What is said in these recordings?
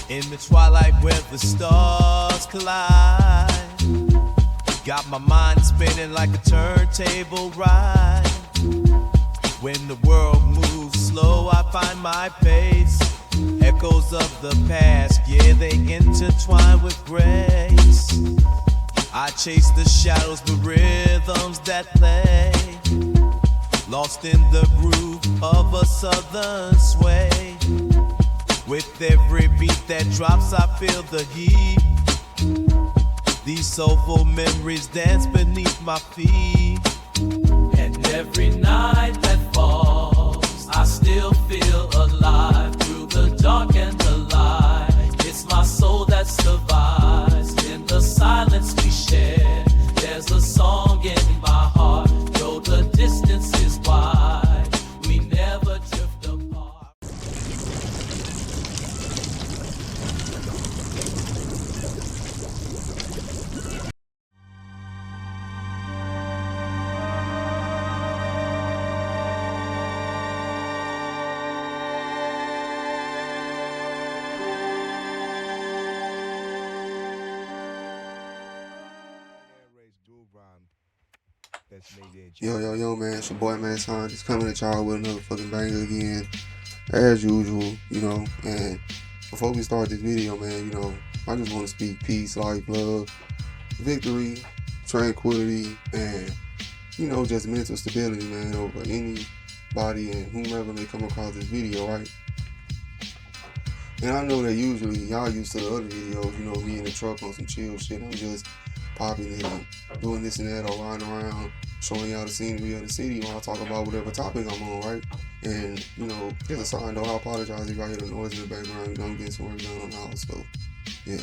In the twilight where the stars collide, got my mind spinning like a turntable ride. When the world moves slow, I find my pace. Echoes of the past, yeah, they intertwine with grace. I chase the shadows, the rhythms that play, lost in the groove of a southern sway. With every beat that drops, I feel the heat. These soulful memories dance beneath my feet. And every night that falls, I still feel alive through the dark and the light. It's my soul that survives in the silence we share. There's a song in my heart, though the distance is wide. We never drift apart. Yo, man, it's your boy, man, son. Just coming at y'all with another fucking banger again, as usual, and before we start this video, man, I just want to speak peace, life, love, victory, tranquility, and, just mental stability, man, over anybody and whomever may come across this video, right? And I know that usually y'all used to the other videos, me in the truck on some chill shit. I'm just popping it and doing this and that or riding around, showing y'all the scenery of the city while I talk about whatever topic I'm on, right? And, just a side note, I apologize if y'all hear the noise in the background. I'm getting some work done on the house, so, yeah.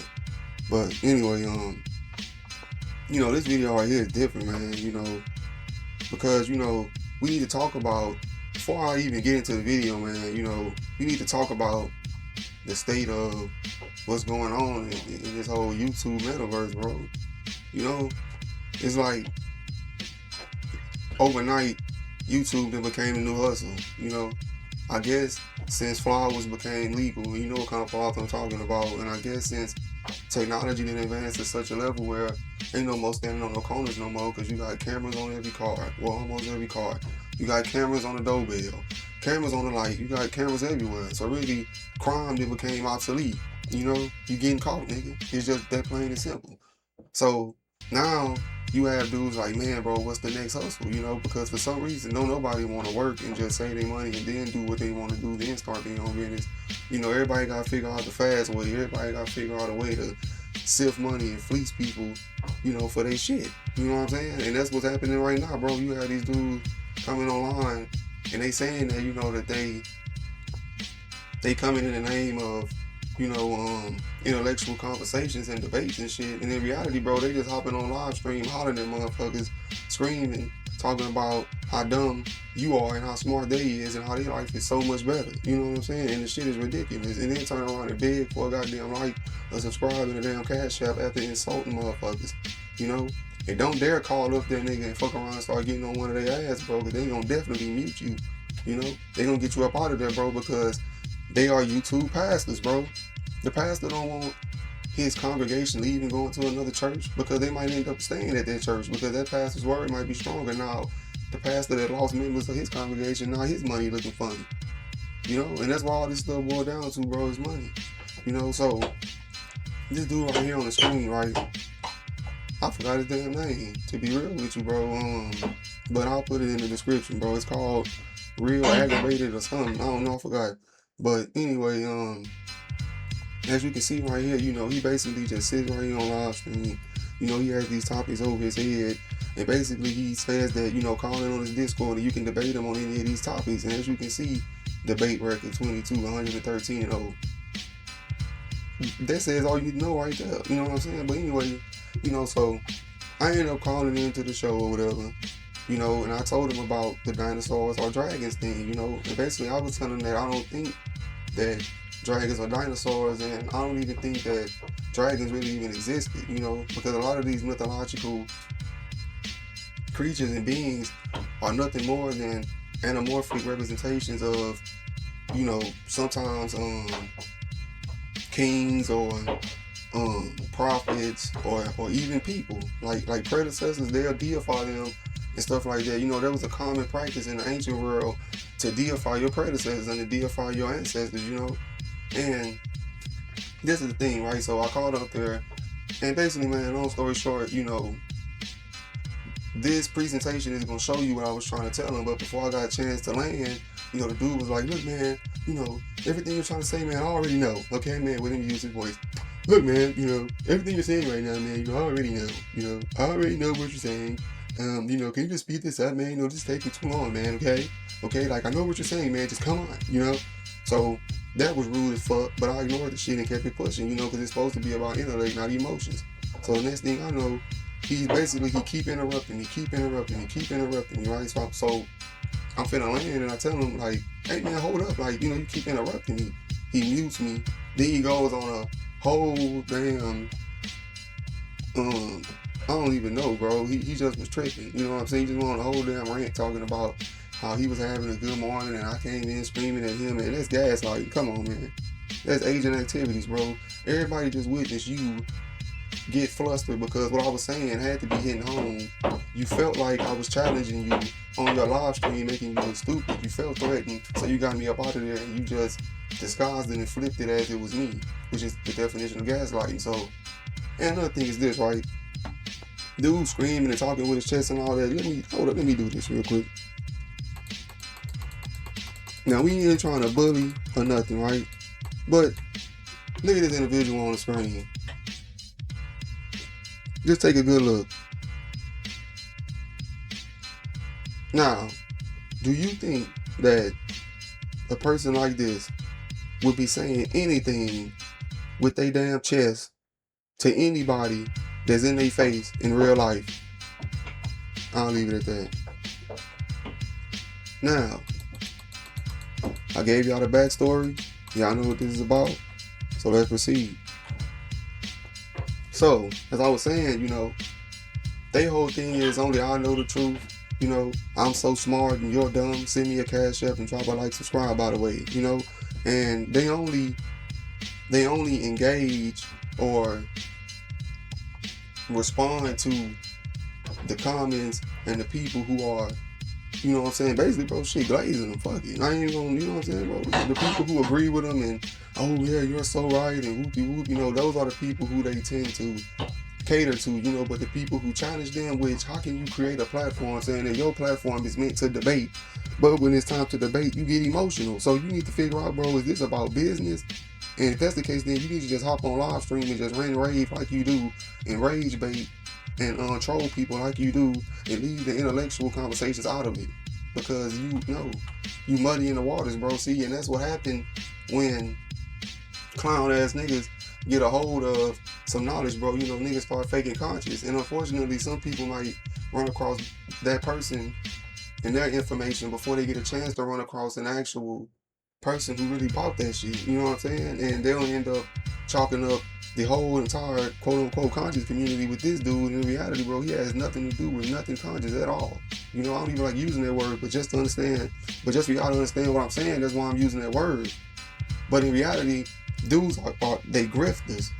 But anyway, this video right here is different, man, because, we need to talk about, before I even get into the video, man, we need to talk about the state of what's going on in this whole YouTube metaverse, bro. It's like overnight YouTube then became a new hustle. I guess since flowers became legal, you know what kind of flowers I'm talking about, and I guess since technology then advanced to such a level where ain't no more standing on no corners no more, because you got cameras on every car, well, almost every car. You got cameras on the doorbell, cameras on the light, you got cameras everywhere. So really, crime then became obsolete. You getting caught, nigga. It's just that plain and simple. So now you have dudes like, man, bro, what's the next hustle? Because for some reason, nobody want to work and just save their money and then do what they want to do, then start their own business. Everybody got to figure out the fast way. Everybody got to figure out a way to sift money and fleece people, for their shit. You know what I'm saying? And that's what's happening right now, bro. You have these dudes coming online and they saying that, that they coming in the name of, intellectual conversations and debates and shit. And in reality, bro, they just hopping on live stream, hollering at motherfuckers, screaming, talking about how dumb you are and how smart they is and how their life is so much better. You know what I'm saying? And the shit is ridiculous. And then turn around and beg for a goddamn like, a subscribe and a damn cash app after insulting motherfuckers. And don't dare call up that nigga and fuck around and start getting on one of their ass, bro, because they gonna definitely mute you. They gonna get you up out of there, bro, because they are YouTube pastors, bro. The pastor don't want his congregation leaving, going to another church, because they might end up staying at that church because that pastor's word might be stronger. Now, the pastor that lost members of his congregation, now his money looking funny. And that's why all this stuff boils down to, bro, is money. So this dude right here on the screen, right? I forgot his damn name, to be real with you, bro. But I'll put it in the description, bro. It's called Real Aggravated or something. I don't know, I forgot. But anyway, as you can see right here, he basically just sits right here on live stream. He has these topics over his head, and basically he says that, call in on his Discord and you can debate him on any of these topics. And as you can see, debate record 22, 113 and 0. That says all you need to know right there. You know what I'm saying? But anyway, so I ended up calling into the show or whatever, and I told him about the dinosaurs or dragons thing, and basically I was telling him that I don't think that dragons are dinosaurs, and I don't even think that dragons really even existed, because a lot of these mythological creatures and beings are nothing more than anamorphic representations of, sometimes kings or prophets or even people like predecessors, they'll deify them and stuff like that. You know, there was a common practice in the ancient world to deify your predecessors and to deify your ancestors, you know. And this is the thing, right? So I called up there, and basically, man, long story short, you know, this presentation is going to show you what I was trying to tell him. But before I got a chance to land, you know, the dude was like, look, man, you know, everything you're trying to say, man, I already know. Okay, man, with him use his voice. Look, man, you know, everything you're saying right now, man, you already know. You know, I already know what you're saying. You know, can you just speed this up, man? You know, this taking too long, man, okay? Okay, like, I know what you're saying, man, just come on, you know? So, that was rude as fuck, but I ignored the shit and kept it pushing, you know, because it's supposed to be about intellect, not emotions. So, the next thing I know, he keep interrupting me, right? So I'm finna land and I tell him, like, hey, man, hold up, like, you know, you keep interrupting me. He mutes me. Then he goes on a whole damn, I don't even know, bro. He just was tripping. You know what I'm saying? He just went on a whole damn rant talking about how he was having a good morning and I came in screaming at him, and that's gaslighting. Come on, man. That's agent activities, bro. Everybody just witnessed you get flustered because what I was saying had to be hitting home. You felt like I was challenging you on your live stream, making you look stupid. You felt threatened, so you got me up out of there and you just disguised it and flipped it as it was me, which is the definition of gaslighting. So, and another thing is this, right? Dude screaming and talking with his chest and all that. Let me do this real quick. Now, we ain't trying to bully or nothing, right? But look at this individual on the screen. Just take a good look. Now, do you think that a person like this would be saying anything with their damn chest to anybody that's in their face in real life? I'll leave it at that. Now, I gave y'all the backstory. Y'all know what this is about. So let's proceed. So, as I was saying, you know, their whole thing is only I know the truth. You know, I'm so smart and you're dumb. Send me a cash app and drop a like, subscribe, by the way. You know, and they only engage or respond to the comments and the people who are, you know what I'm saying, basically, bro, shit, glazing them, fuck it. I ain't gonna, you know what I'm saying, bro? The people who agree with them and, oh yeah, you're so right, and whoopie whoop, you know, those are the people who they tend to cater to, you know. But the people who challenge them, which, how can you create a platform saying that your platform is meant to debate, but when it's time to debate, you get emotional? So you need to figure out, bro, is this about business? And if that's the case, then you need to just hop on live stream and just rant rave like you do, and rage bait, and troll people like you do, and leave the intellectual conversations out of it, because you know you muddy in the waters, bro. See, and that's what happened when clown ass niggas get a hold of some knowledge, bro. You know, niggas start faking conscious, and unfortunately some people might run across that person and their information before they get a chance to run across an actual person who really bought that shit, you know what I'm saying? And they'll end up chalking up the whole entire quote-unquote conscious community with this dude. In reality, bro, he has nothing to do with nothing conscious at all. You know, I don't even like using that word, but just to understand, but just for y'all to understand what I'm saying, that's why I'm using that word. But in reality, dudes are they grifters.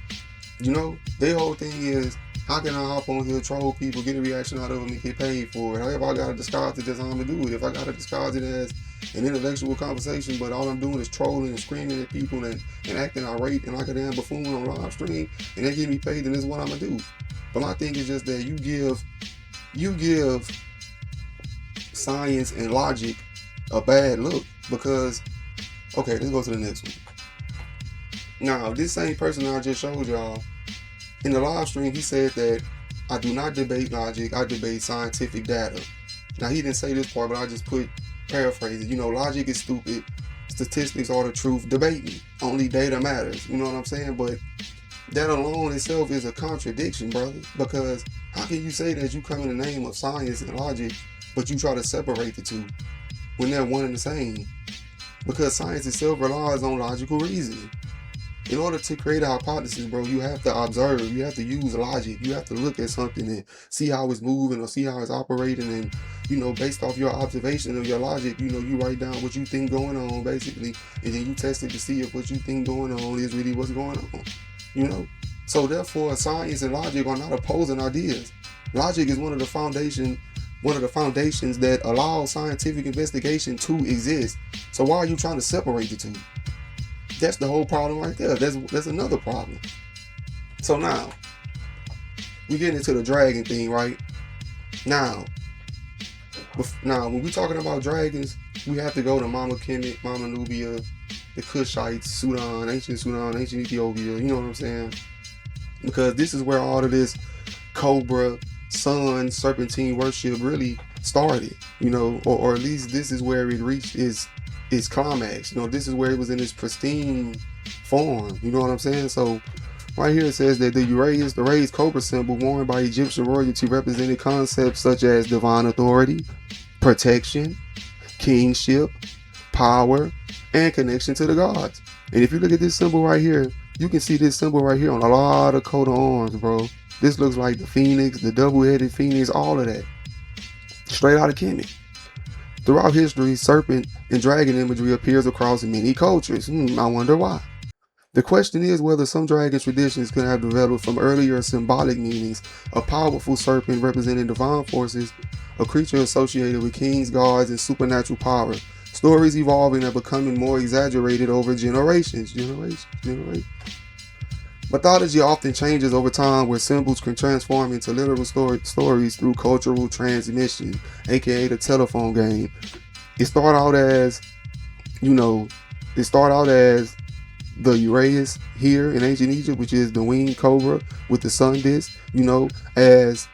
You know, their whole thing is, how can I hop on here, troll people, get a reaction out of them, and get paid for it? However I gotta disguise it, that's how I'm gonna do it. If I gotta disguise it as an intellectual conversation, but all I'm doing is trolling and screaming at people and acting irate and like a damn buffoon on live stream, and they get me paid, then this is what I'm gonna do. But my thing is just that you give science and logic a bad look, because, okay, let's go to the next one. Now, this same person I just showed y'all, in the live stream, he said that I do not debate logic, I debate scientific data. Now, he didn't say this part, but I just paraphrase it. You know, logic is stupid, statistics are the truth, debate me. Only data matters, you know what I'm saying? But that alone itself is a contradiction, brother, because how can you say that you come in the name of science and logic, but you try to separate the two when they're one and the same? Because science itself relies on logical reasoning. In order to create a hypothesis, bro, you have to observe, you have to use logic, you have to look at something and see how it's moving or see how it's operating, and based off your observation of your logic, you write down what you think going on, basically, and then you test it to see if what you think going on is really what's going on, So therefore, science and logic are not opposing ideas. Logic is one of the foundations that allow scientific investigation to exist. So why are you trying to separate the two? That's the whole problem right there. That's another problem. So now, we get into the dragon thing, right? Now, when we're talking about dragons, we have to go to Mama Kemet, Mama Nubia, the Kushites, Sudan, ancient Ethiopia, you know what I'm saying? Because this is where all of this cobra, sun, serpentine worship really started, or at least this is where it reached its climax. This is where it was in its pristine form, you know what I'm saying? So right here it says that the uraeus, the raised cobra symbol worn by Egyptian royalty, represented concepts such as divine authority, protection, kingship, power, and connection to the gods. And if you look at this symbol right here, you can see this symbol right here on a lot of coat of arms, bro. This looks like the phoenix, the double-headed phoenix, all of that. Straight out of Kemet. Throughout history, serpent and dragon imagery appears across many cultures. I wonder why. The question is whether some dragon traditions could have developed from earlier symbolic meanings: a powerful serpent representing divine forces, a creature associated with kings, gods, and supernatural power. Stories evolving and becoming more exaggerated over generations. Mythology often changes over time, where symbols can transform into literal stories through cultural transmission, aka the telephone game. It started out as the uraeus here in ancient Egypt, which is the winged cobra with the sun disk, as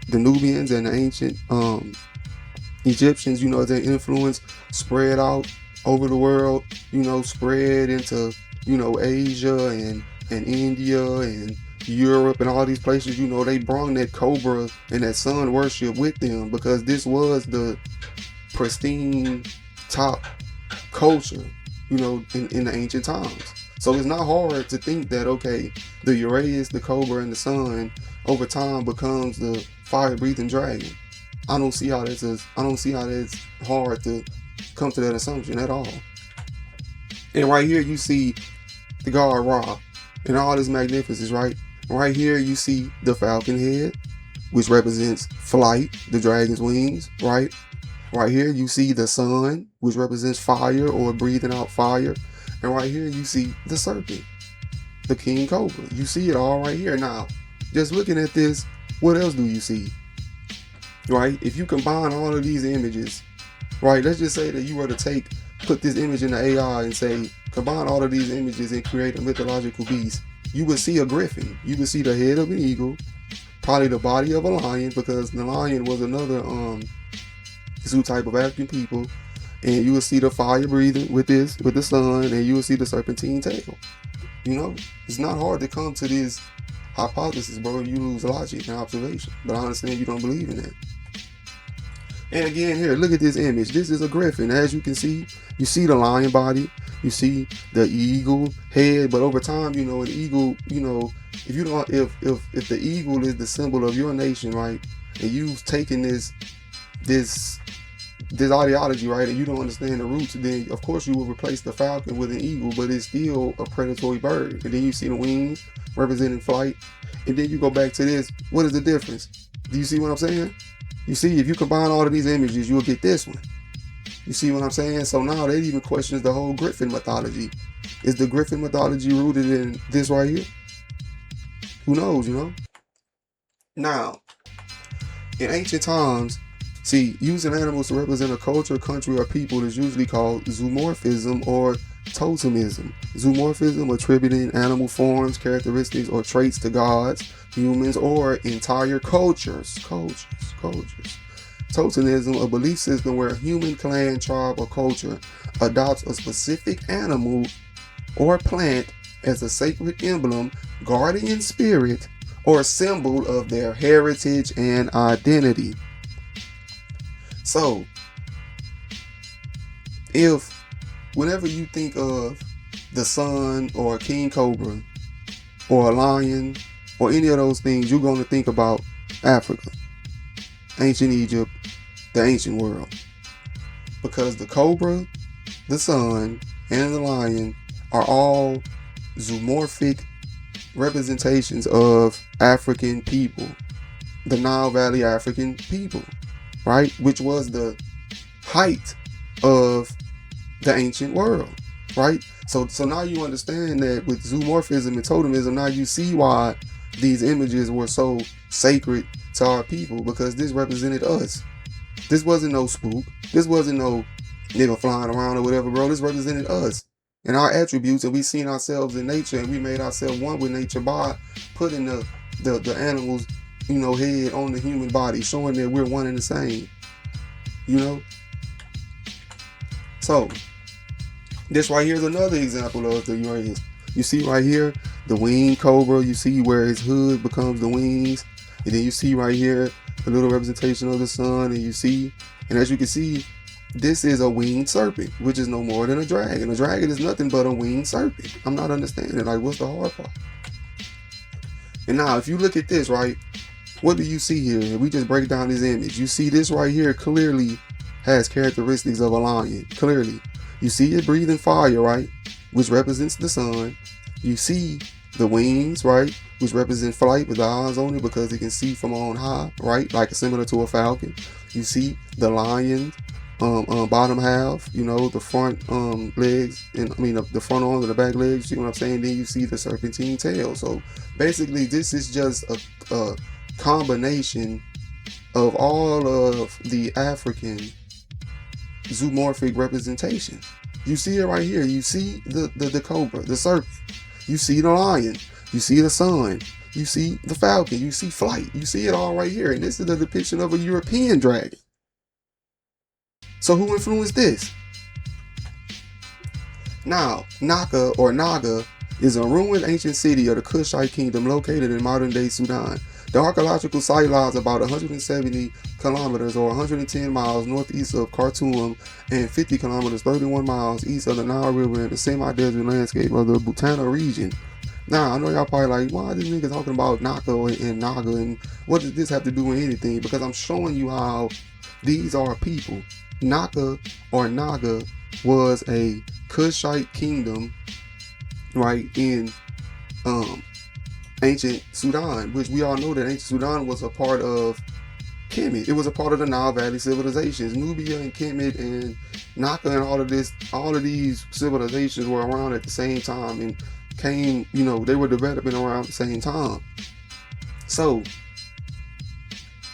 the Nubians and the ancient Egyptians, their influence spread out over the world, spread into, Asia and India and Europe and all these places. They brought that cobra and that sun worship with them, because this was the pristine top culture, in the ancient times. So it's not hard to think that, okay, the uraeus, the cobra, and the sun over time becomes the fire-breathing dragon. I don't see how that's hard to come to that assumption at all. And right here you see the god Ra and all this magnificence, right? Right here you see the falcon head, which represents flight, the dragon's wings, right? Right here you see the sun, which represents fire or breathing out fire. And right here you see the serpent, the king cobra. You see it all right here. Now, just looking at this, what else do you see? Right? If you combine all of these images, right? Let's just say that you were to put this image in the AI and say, combine all of these images and create a mythological beast. You would see a griffin. You would see the head of an eagle, probably the body of a lion, because the lion was another zoo type of African people. And you will see the fire breathing with the sun, and you will see the serpentine tail. It's not hard to come to this hypothesis, bro. You lose logic and observation, but I understand you don't believe in that. And again, here, look at this image. This is a griffin. As you can see, you see the lion body, you see the eagle head, but over time, an eagle, if the eagle is the symbol of your nation, right, and you've taken this ideology, right, and you don't understand the roots, then of course you will replace the falcon with an eagle, but it's still a predatory bird. And then you see the wings representing flight, and then you go back to this. What is the difference? Do you see what I'm saying? You see, if you combine all of these images, you'll get this one. You see what I'm saying? So now that even questions the whole griffin mythology. Is the griffin mythology rooted in this right here? Who knows, Now, in ancient times, see, using animals to represent a culture, country, or people is usually called zoomorphism or totemism. Zoomorphism, attributing animal forms, characteristics, or traits to gods, humans, or entire cultures. Totemism, a belief system where a human, clan, tribe, or culture adopts a specific animal or plant as a sacred emblem, guardian spirit, or symbol of their heritage and identity. So, whenever you think of the sun or a king cobra or a lion or any of those things, you're going to think about Africa, ancient Egypt, the ancient world. Because the cobra, the sun, and the lion are all zoomorphic representations of African people, the Nile Valley African people, right? Which was the height of the ancient world, right? So now you understand that with zoomorphism and totemism, now you see why these images were so sacred to our people, because this represented us. This wasn't no spook. This wasn't no nigga flying around or whatever, bro. This represented us and our attributes, and we seen ourselves in nature, and we made ourselves one with nature by putting the animals, you know, head on the human body, showing that we're one and the same, you know. So this right here is another example of the Uranus. You see right here the winged cobra. You see where his hood becomes the wings, and then you see right here a little representation of the sun, and you see, and as you can see, this is a winged serpent, which is no more than a dragon. A dragon is nothing but a winged serpent. I'm not understanding, like, what's the hard part? And now, if you look at this, right, what do you see here? If we just break down this image, you see this right here clearly has characteristics of a lion. Clearly, you see it breathing fire, right, which represents the sun. You see the wings, right, which represent flight with the eyes on it because it can see from on high, right, like similar to a falcon. You see the lion bottom half, you know, the front legs, and I mean the front arms and the back legs, you know what I'm saying? Then you see the serpentine tail. So basically this is just a combination of all of the African zoomorphic representation. You see it right here. You see the cobra, the serpent. You see the lion. You see the sun. You see the falcon. You see flight. You see it all right here. And this is a depiction of a European dragon. So who influenced this? Now, Naka or Naga is a ruined ancient city of the Kushite kingdom located in modern-day Sudan. The archaeological site lies about 170 kilometers or 110 miles northeast of Khartoum and 50 kilometers, 31 miles east of the Nile River in the semi-desert landscape of the Butana region. Now, I know y'all probably like, why is this nigga talking about Naka and Naga, and what does this have to do with anything? Because I'm showing you how these are people. Naka or Naga was a Kushite kingdom, right, in ancient Sudan, which we all know that ancient Sudan was a part of Kemet. It was a part of the Nile Valley civilizations. Nubia and Kemet and Naka and all of these civilizations were around at the same time and came, you know, they were developing around the same time. So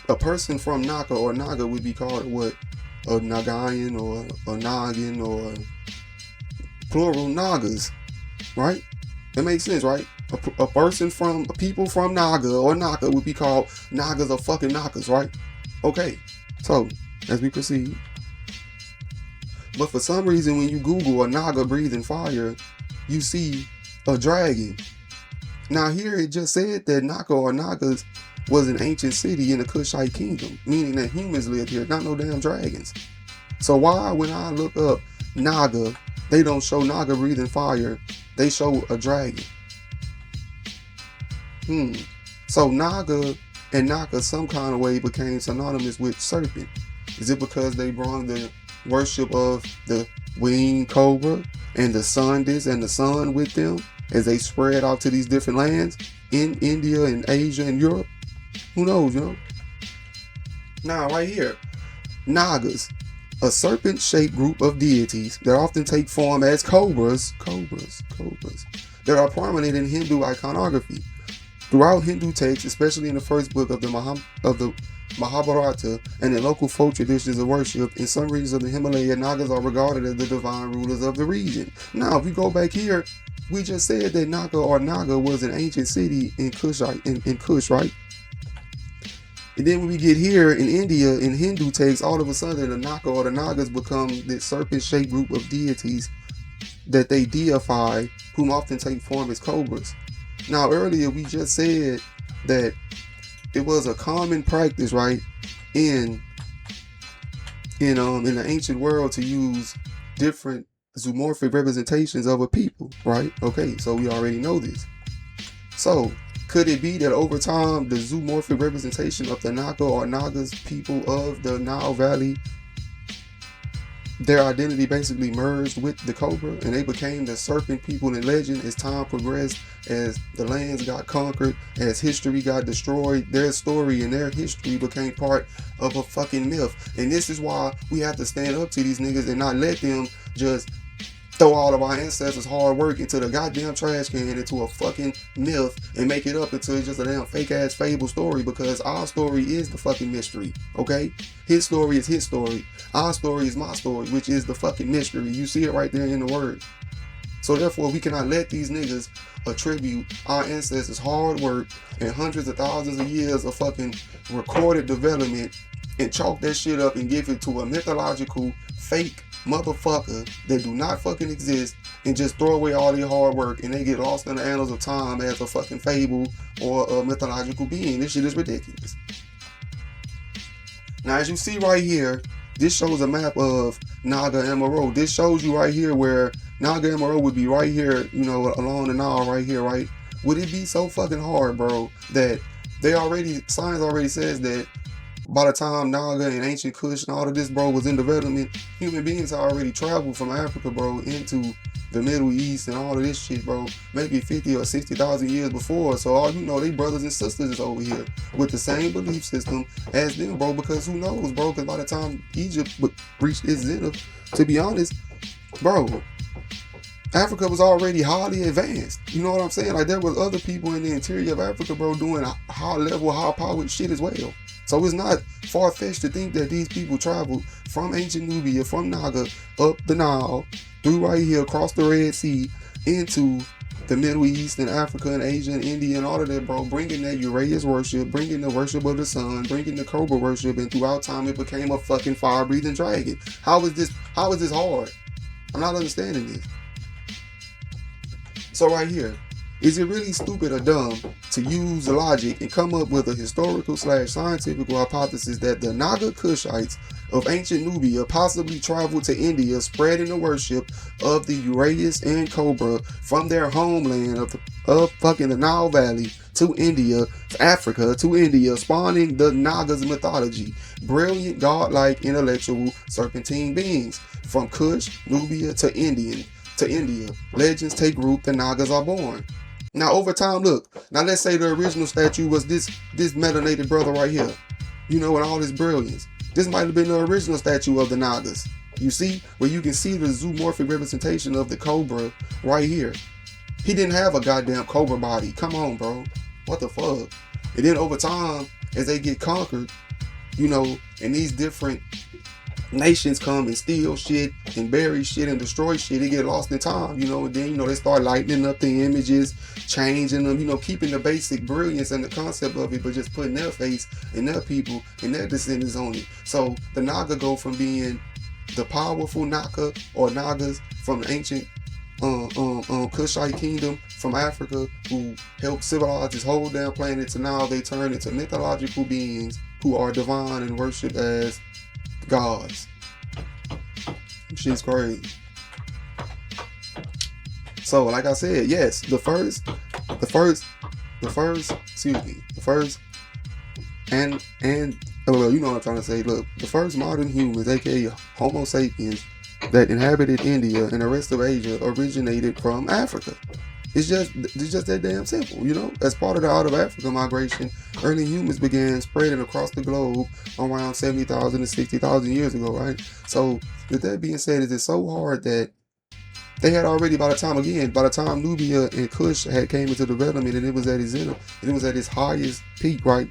a person from Naka or Naga would be called what? A Nagayan or a Nagin or plural Nagas, right? That makes sense, right? A person from, people from Naga or Naka would be called Nagas or fucking Nakas, right? Okay, so as we proceed. But for some reason, when you Google a Naga breathing fire, you see a dragon. Now here it just said that Naka or Nagas was an ancient city in the Kushite kingdom, meaning that humans lived here, not no damn dragons. So why, when I look up Naga, they don't show Naga breathing fire, they show a dragon? So Naga and Naka some kind of way became synonymous with serpent. Is it because they brought the worship of the winged cobra and the sun disk and the sun with them as they spread out to these different lands in India and Asia and Europe? Who knows, you know? Now, right here, Nagas, a serpent-shaped group of deities that often take form as cobras, that are prominent in Hindu iconography. Throughout Hindu texts, especially in the first book of the Mahabharata and in local folk traditions of worship, in some regions of the Himalaya, Nagas are regarded as the divine rulers of the region. Now, if we go back here, we just said that Naka or Naga was an ancient city in Kush, right? And then when we get here in India, in Hindu texts, all of a sudden the Naka or the Nagas become this serpent-shaped group of deities that they deify, whom often take form as cobras. Now earlier we just said that it was a common practice, right, in the ancient world to use different zoomorphic representations of a people, right? Okay, so we already know this. So Could it be that over time, the zoomorphic representation of the Naga or Nagas, people of the Nile Valley, their identity basically merged with the Cobra and they became the serpent people in legend as time progressed, as the lands got conquered, as history got destroyed? Their story and their history became part of a fucking myth. And this is why we have to stand up to these niggas and not let them just throw all of our ancestors' hard work into the goddamn trash can, into a fucking myth, and make it up into just a damn fake ass fable story, because our story is the fucking mystery, okay? His story is his story. Our story is my story, which is the fucking mystery. You see it right there in the word. So therefore, we cannot let these niggas attribute our ancestors' hard work and hundreds of thousands of years of fucking recorded development and chalk that shit up and give it to a mythological fake motherfucker that do not fucking exist, and just throw away all their hard work and they get lost in the annals of time as a fucking fable or a mythological being. This shit is ridiculous. Now, as you see right here, this shows a map of Naga and Meroe. This shows you right here where Naga and Meroe would be right here, you know, along the Nile right here, right? Would it be so fucking hard, bro, that science already says that by the time Naga and ancient Kush and all of this, bro, was in development, human beings already traveled from Africa, bro, into the Middle East and all of this shit, bro, maybe 50 or 60,000 years before. So all you know, they brothers and sisters is over here with the same belief system as them, bro, because who knows, bro, because by the time Egypt would reach its zenith, to be honest, bro, Africa was already highly advanced. You know what I'm saying? Like, there was other people in the interior of Africa, bro, doing high level, high powered shit as well. So it's not far-fetched to think that these people traveled from ancient Nubia, from Naga, up the Nile, through right here, across the Red Sea, into the Middle East and Africa and Asia and India and all of that, bro, bringing that Uraeus worship, bringing the worship of the sun, bringing the Cobra worship, and throughout time it became a fucking fire-breathing dragon. How is this hard? I'm not understanding this. So right here, is it really stupid or dumb to use logic and come up with a historical/scientific hypothesis that the Naga Kushites of ancient Nubia possibly traveled to India, spreading the worship of the Uraeus and Cobra from their homeland of fucking the Nile Valley to India, to Africa, to India, spawning the Nagas mythology? Brilliant, godlike, intellectual, serpentine beings. From Kush, Nubia to India. Legends take root, the Nagas are born. Now, over time, look, now let's say the original statue was this melanated brother right here, you know, and all his brilliance. This might have been the original statue of the Nagas. You see, where you can see the zoomorphic representation of the Cobra right here. He didn't have a goddamn Cobra body. Come on, bro. What the fuck? And then over time, as they get conquered, you know, and these different nations come and steal shit and bury shit and destroy shit, they get lost in time, you know, and then, you know, they start lightening up the images, changing them, you know, keeping the basic brilliance and the concept of it, but just putting their face and their people and their descendants on it. So the Naga go from being the powerful Naga or Nagas from the ancient Kushite kingdom from Africa, who helped civilize this whole damn planet, to now they turn into mythological beings who are divine and worshipped as gods. Shit's crazy. So, like I said, yes, the first, and well, you know what I'm trying to say. Look, the first modern humans, aka Homo sapiens, that inhabited India and the rest of Asia originated from Africa. It's just that damn simple, you know. As part of the out of Africa migration, early humans began spreading across the globe around 70,000 to 60,000 years ago, right? So, with that being said, it's so hard that they had already, by the time Nubia and Kush had came into development and it was at its zenith, and it was at its highest peak, right?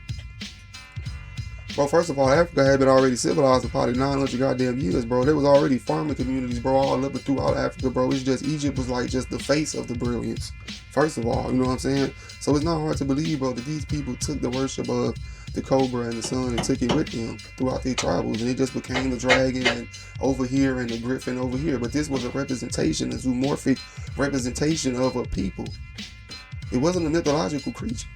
Well, first of all, Africa had been already civilized for probably 900 goddamn years, bro. There was already farming communities, bro, all up and throughout Africa, bro. It's just Egypt was like just the face of the brilliance, first of all, you know what I'm saying? So it's not hard to believe, bro, that these people took the worship of the Cobra and the sun and took it with them throughout their travels, and it just became the dragon and over here and the griffin over here. But this was a representation, a zoomorphic representation of a people. It wasn't a mythological creature.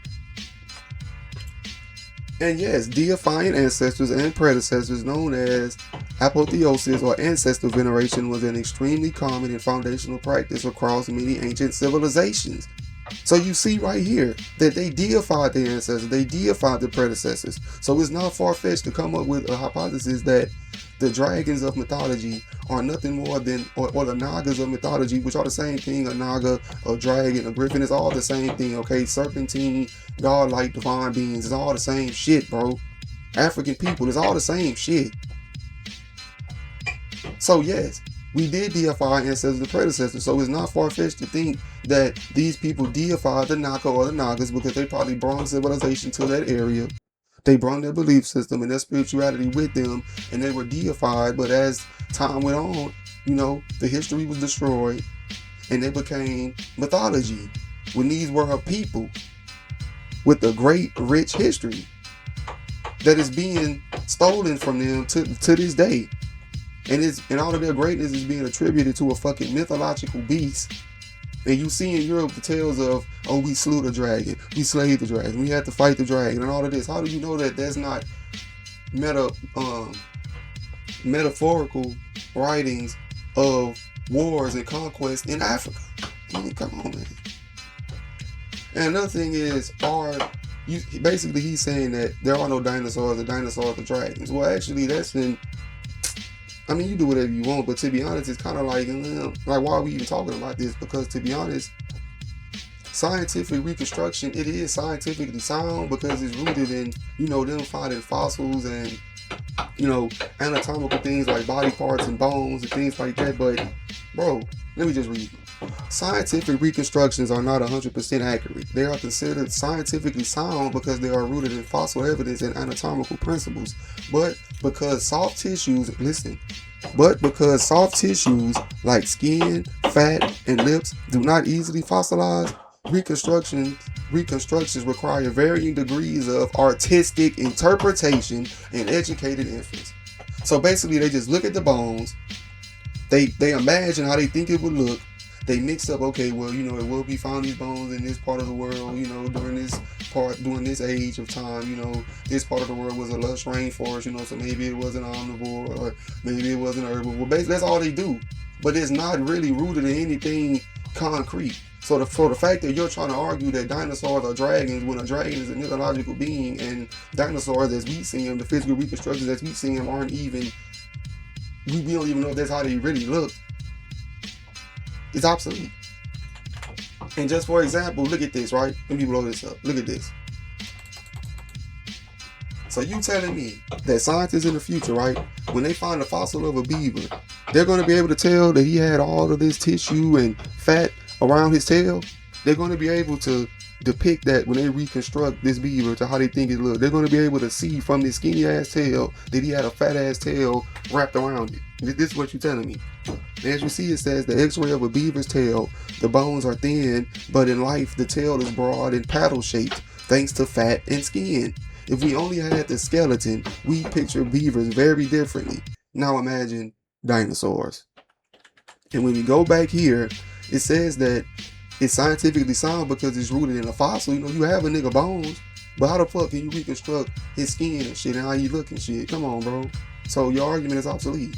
And yes, deifying ancestors and predecessors known as apotheosis or ancestor veneration was an extremely common and foundational practice across many ancient civilizations. So you see right here that they deified their ancestors, they deified their predecessors. So it's not far-fetched to come up with a hypothesis that the dragons of mythology are nothing more than, or the nagas of mythology, which are the same thing. A naga, a dragon, a griffin is all the same thing, okay? Serpentine, godlike, divine beings, it's all the same shit, bro. African people, it's all the same shit. So yes, we did deify our ancestors and predecessors, so it's not far-fetched to think that these people deified the Naka or the Nagas because they probably brought civilization to that area. They brought their belief system and their spirituality with them, and they were deified, but as time went on, the history was destroyed, and they became mythology, when these were her people with a great, rich history that is being stolen from them to this day. And all of their greatness is being attributed to a fucking mythological beast. And you see in Europe the tales of, oh, we slew the dragon, we slayed the dragon, we had to fight the dragon, and all of this. How do you know that that's not metaphorical writings of wars and conquest in Africa? I mean, come on, man. And another thing is, basically he's saying that there are no dinosaurs, the dinosaurs are dragons. Well, actually, you do whatever you want, but to be honest, it's kind of like why are we even talking about this? Because to be honest, scientific reconstruction, it is scientifically sound because it's rooted in, them finding fossils and, anatomical things like body parts and bones and things like that. But, bro, let me just read. Scientific reconstructions are not 100% accurate. They are considered scientifically sound because they are rooted in fossil evidence and anatomical principles. But because soft tissues like skin, fat, and lips do not easily fossilize, reconstructions require varying degrees of artistic interpretation and educated inference. So basically, they just look at the bones, they imagine how they think it would look. They mix up, okay, well, it will be found these bones in this part of the world, during this age of time, this part of the world was a lush rainforest, so maybe it was an omnivore or maybe it was an herbivore. Basically, that's all they do. But it's not really rooted in anything concrete. So for the fact that you're trying to argue that dinosaurs are dragons when a dragon is a mythological being and dinosaurs as we see them, the physical reconstructions as we see them aren't even, we don't even know if that's how they really look. It's obsolete. And just for example, look at this, right? Let me blow this up. Look at this. So you telling me that scientists in the future, right, when they find a fossil of a beaver, they're going to be able to tell that he had all of this tissue and fat around his tail? They're going to be able to depict that when they reconstruct this beaver to how they think it looked. They're going to be able to see from this skinny ass tail that he had a fat ass tail wrapped around it. This is what you're telling me. And as you see, it says the x-ray of a beaver's tail, the bones are thin, but in life the tail is broad and paddle shaped thanks to fat and skin. If we only had the skeleton, we picture beavers very differently. Now imagine dinosaurs. And when we go back here, it says that it's scientifically sound because it's rooted in a fossil. You have a nigga bones, but how the fuck can you reconstruct his skin and shit and how he look and shit? Come on, bro. So your argument is obsolete.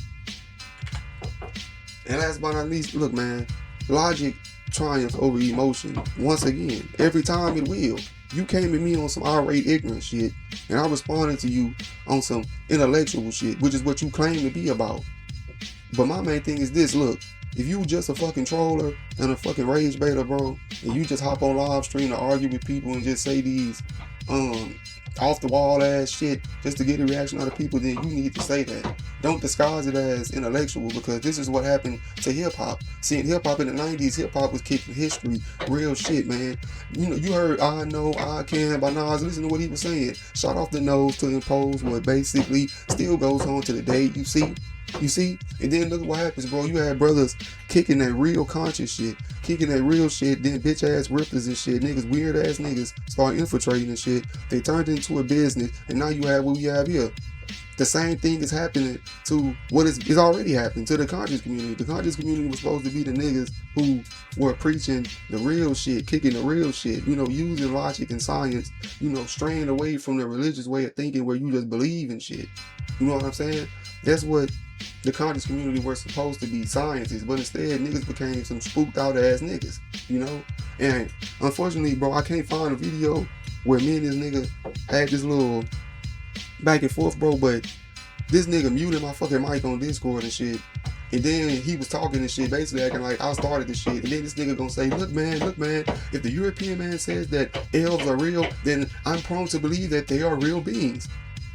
And last but not least, look, man, logic triumphs over emotion once again. Every time it will. You came at me on some irate, ignorant shit, and I responded to you on some intellectual shit, which is what you claim to be about. But my main thing is this, look, if you just a fucking troller and a fucking rage baiter, bro, and you just hop on live stream to argue with people and just say these off the wall ass shit just to get a reaction out of people, then you need to say that. Don't disguise it as intellectual, because this is what happened to hip hop. See, in hip hop in the 90s, hip hop was kicking history, real shit, man. You heard I Know I Can by Nas. Listen to what he was saying. Shot off the nose to impose what basically still goes on to the day. You see? And then look at what happens, bro. You had brothers kicking that real conscious shit, kicking that real shit, then bitch ass rifters and shit, niggas, weird ass niggas start infiltrating and shit. They turned into a business, and now you have what we have here. The same thing is happening to what is already happening to the conscious community. The conscious community was supposed to be the niggas who were preaching the real shit, kicking the real shit, using logic and science, straying away from the religious way of thinking where you just believe in shit. You know what I'm saying? That's what the conscious community were supposed to be scientists, but instead niggas became some spooked out ass niggas, you know? And unfortunately, bro, I can't find a video where me and this nigga had this little back and forth, bro, but this nigga muted my fucking mic on Discord and shit. And then he was talking and shit, basically acting like I started the shit. And then this nigga gonna say, look man, if the European man says that elves are real, then I'm prone to believe that they are real beings.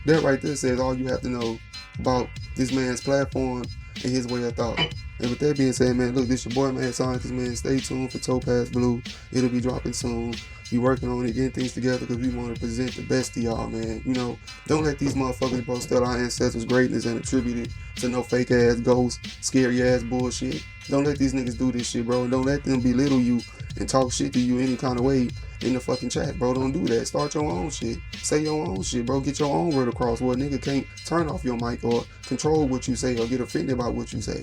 That right there says all you have to know about this man's platform and his way of thought. And with that being said, man, look, this your boy, man, Scientist, man. Stay tuned for Topaz Blue. It'll be dropping soon. We working on it, getting things together because we want to present the best to y'all, man. You know, don't let these motherfuckers boast steal our ancestors' greatness and attribute it to no fake ass ghosts, scary ass bullshit. Don't let these niggas do this shit, bro. And don't let them belittle you and talk shit to you any kind of way in the fucking chat, bro. Don't do that. Start your own shit. Say your own shit, bro. Get your own word across where a nigga can't turn off your mic or control what you say or get offended by what you say.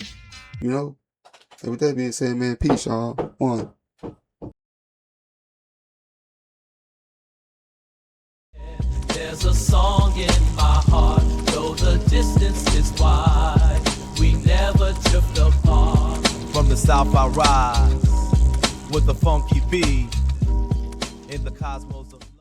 You know? And with that being said, man, peace, y'all. One. There's a song in my heart, though the distance is wide, we never drift apart. From the south I rise with a funky beat in the cosmos of love.